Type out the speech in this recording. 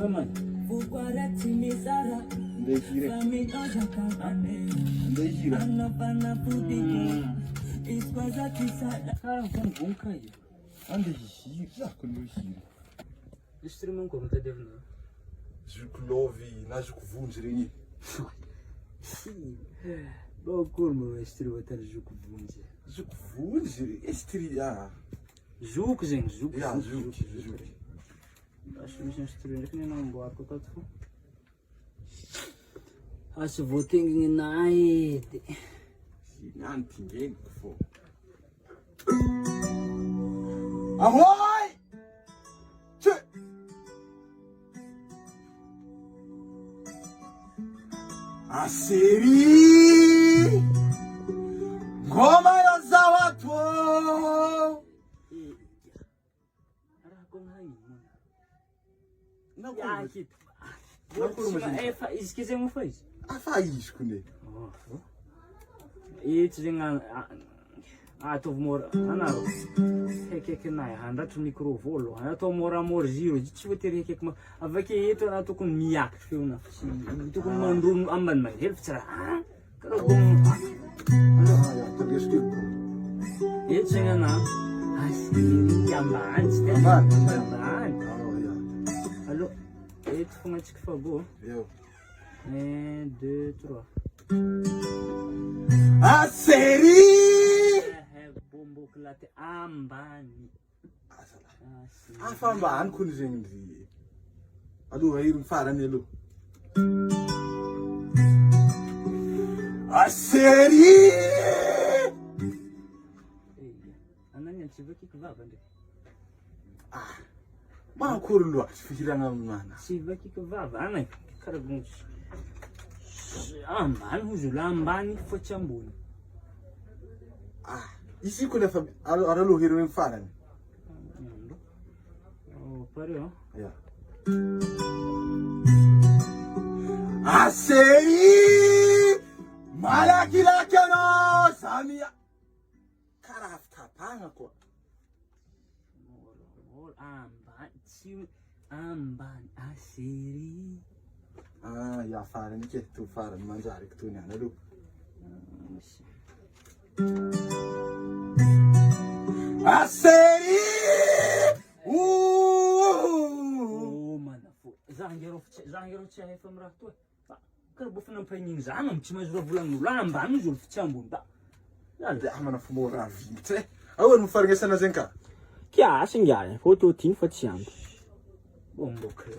mano. Andei gira. Andei gira. Cara, vamos bom cair. Andei gira. Já quando eu gira. Este irmão como tá devendo. Jukulovi, na Jukuvunji. Bom como este irmão tá Juku Vunji. Jukuvunji? Este ah. Juku, gente, Juku. Ja, Juku. Acho que me instruindo que nem não boa com o tu. Acho que vou ter que night. Não tinha que for. Ahoy! Che! Aseri! Goma ya zawatwo! Não, aqui. Isso quiser me faz. A faísco, né? E tinha tô mora, não. É que não é, anda tu microvolo, anda tô mora morgiro, de tipo ter que como, a ver que eu tô com miak, filho na, tu com mandum amban mais, ele será, cara com, Ah, tô vendo. e tinha na, assim, jamban, Jamban. Alô, e tu como é que falou? Eu. 1, 2, 3. Aseri! Bombo kelate ambani. Afambaan kun zengri. Adu hayrum faranelo. Aseri! Ananya chiva que vai vender. Ah. Ma kurlu fikiranga mana. Chiva que vai, anai, cara bom. Ambani huzula ambani fochambuni. Ah, isi kuna fa aralo hirum faran. Oh, parou. Ya. Aseri! Malakila kano samia. Karafta panga ko. Amban asiri. Ah, ya faran ke tu faran manjari ke tu ne na lu. Aseri! Oh, mano. Zangero tchai famra tu. Cara bufna panyin zanam chima jura vulan lamba no jul fichambu da. Ya amana fumora vinte. Awon mu farga sana zenka. Que acha, Ngara? Foto tim fatiando. Bombo, cara.